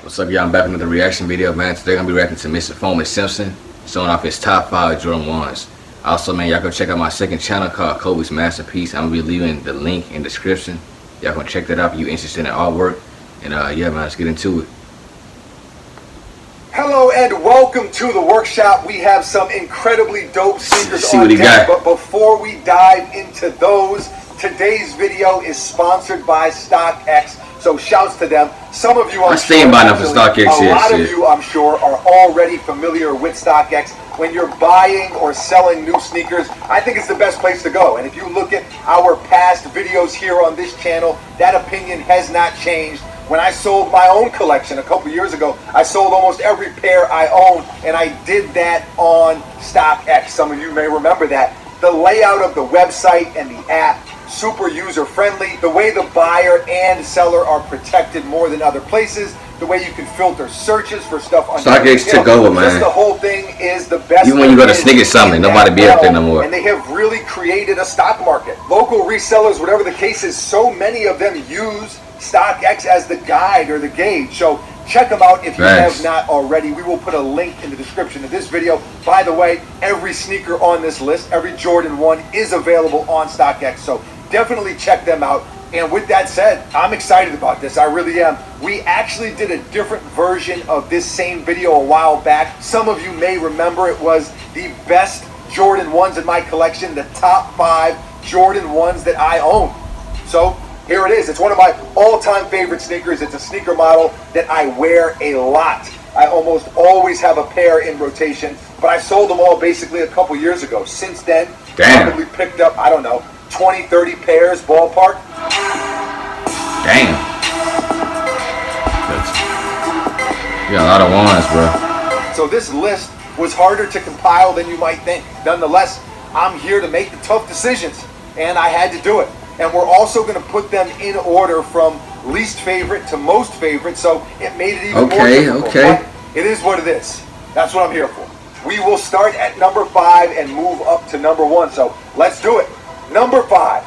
What's up, y'all? I'm back with another reaction video, man. Today I'm gonna be reacting to Mr. FOAMER SIMPSON, showing off his top 5 Jordan 1s. Also, man, y'all go check out my second channel called Kobe's Masterpiece. I'm gonna be leaving the link in the description. Y'all gonna check that out if you're interested in artwork. And yeah, man, let's get into it. Hello and welcome to the workshop. We have some incredibly dope sneakers See on what he deck, got. but before we dive into those, today's video is sponsored by StockX. So shouts to them. Some of you, I'm staying by enough for StockX. A lot of you, I'm sure, are already familiar with StockX. When you're buying or selling new sneakers, I think it's the best place to go. And if you look at our past videos here on this channel, that opinion has not changed. When I sold my own collection a couple years ago, I sold almost every pair I own, and I did that on StockX. Some of you may remember that. The layout of the website and the app, super user-friendly. The way the buyer and seller are protected more than other places. The way you can filter searches for stuff on StockX took over, man. Just the whole thing is the best. Even when you go to Sneaker Summit, nobody be up there no more. And they have really created a stock market. Local resellers, whatever the case is, so many of them use StockX as the guide or the gauge. So check them out if you have not already. We will put a link in the description of this video. By the way, every sneaker on this list, every Jordan 1 is available on StockX. So definitely check them out. And with that said, I'm excited about this. I really am. We actually did a different version of this same video a while back. Some of you may remember it was the best Jordan 1s in my collection, the top 5 Jordan 1s that I own. So here it is. It's one of my all-time favorite sneakers. It's a sneaker model that I wear a lot. I almost always have a pair in rotation, but I sold them all basically a couple years ago. Since then, probably picked up, I don't know, 20, 30 pairs, ballpark. Damn. You got a lot of ones, bro. So this list was harder to compile than you might think. Nonetheless, I'm here to make the tough decisions, and I had to do it. And we're also going to put them in order from least favorite to most favorite, so it made it even more difficult. Okay. But it is what it is. That's what I'm here for. We will start at number 5 and move up to number 1. So let's do it. Number 5,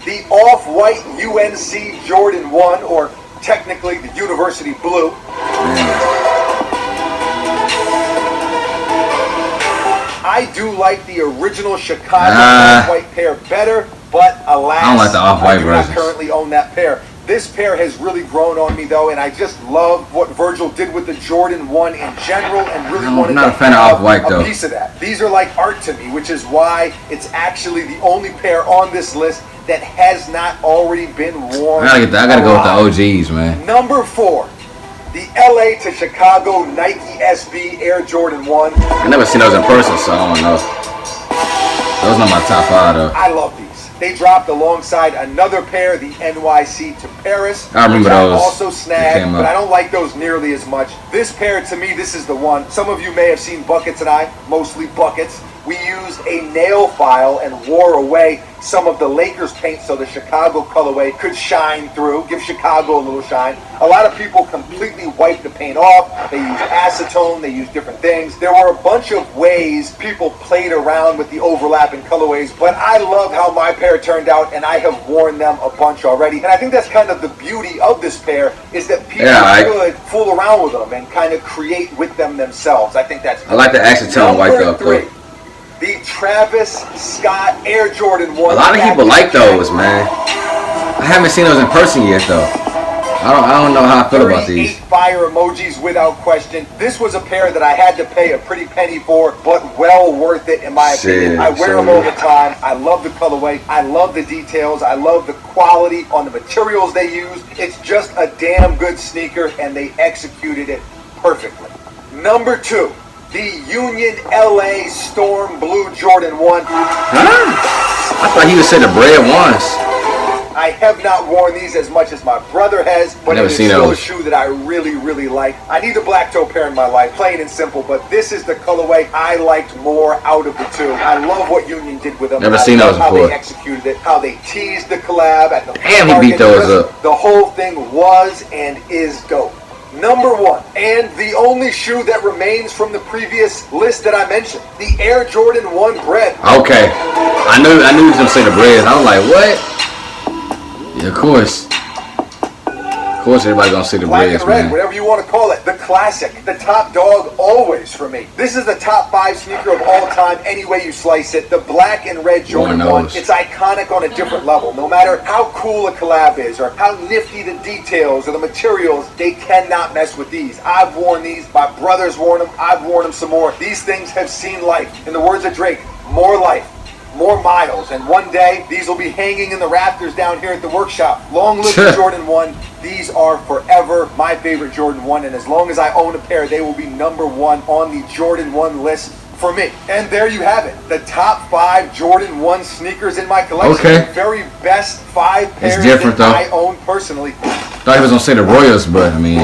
the off-white UNC Jordan 1, or technically the University Blue. I do like the original Chicago off-white pair better, but alas, I don't like the off-white I do not currently own that pair. This pair has really grown on me though, and I just love what Virgil did with the Jordan 1 in general, and really wanted to have a piece of that. These are like art to me, which is why it's actually the only pair on this list that has not already been worn. I gotta go with the OGs, man. Number 4, the LA to Chicago Nike SB Air Jordan 1. I never seen those in person, so I don't know. Those are not my top 5 though. I love these. They dropped alongside another pair, the NYC to Paris. I remember those. I also snagged, but I don't like those nearly as much. This pair, to me, this is the one. Some of you may have seen Buckets and I, mostly Buckets. We used a nail file and wore away some of the Lakers paint so the Chicago colorway could shine through, give Chicago a little shine. A lot of people completely wiped the paint off. They used acetone, they used different things. There were a bunch of ways people played around with the overlapping colorways, but I love how my pair turned out, and I have worn them a bunch already. And I think that's kind of the beauty of this pair, is that people could fool around with them and kind of create with them themselves. I think that's I like the acetone white though. The Travis Scott Air Jordan 1. A lot of people like those, man. I haven't seen those in person yet, though. I don't know how I feel about these. Fire emojis without question. This was a pair that I had to pay a pretty penny for, but well worth it in my opinion. I wear them all the time. I love the colorway. I love the details. I love the quality on the materials they use. It's just a damn good sneaker, and they executed it perfectly. Number 2. The Union LA Storm Blue Jordan 1. I thought he would say the bread ones. I have not worn these as much as my brother has, but it's still a shoe that I really, really like. I need a black toe pair in my life, plain and simple, but this is the colorway I liked more out of the two. I love what Union did with them. Never seen those before. How they executed it, how they teased the collab at the Damn, he beat those up. The whole thing was and is dope. Number 1, and the only shoe that remains from the previous list that I mentioned, the Air Jordan 1 Bread. Okay, I knew he was gonna say the bread. I was like, what? Yeah, of course course, everybody gonna see the black Reds, and red, man. whatever you want to call it. The classic, the top dog always for me. This is the top 5 sneaker of all time, any way you slice it. The black and red Jordan 1, it's iconic on a different level. No matter how cool a collab is or how nifty the details or the materials, they cannot mess with these. I've worn these, my brother's worn them, I've worn them some more. These things have seen life. In the words of Drake, more life, more miles, and one day these will be hanging in the rafters down here at the workshop. Long live the Jordan 1. These are forever my favorite Jordan 1, and as long as I own a pair, they will be number 1 on the Jordan 1 list for me. And there you have it, the top 5 Jordan 1 sneakers in my collection. Okay. The very best 5 pairs different, that though. I own personally. Thought he was gonna say the Royals, but I mean,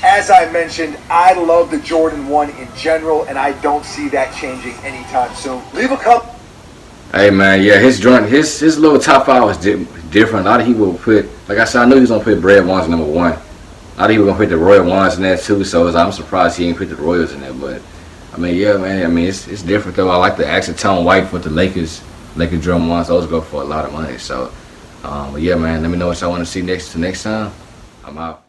As I mentioned, I love the Jordan 1 in general, and I don't see that changing anytime soon. Leave a comment. hey man, yeah, his joint, his little top 5 was different. A lot of people put, like I said, I knew he was gonna put Bread Ones number 1. A lot of people gonna put the Royal Ones in there too. So I'm surprised he didn't put the Royals in there. But I mean, yeah, man. I mean, it's different though. I like the acetone white with the Lakers Jordan Ones. Those go for a lot of money. So, but yeah, man. Let me know what y'all want to see next time. I'm out.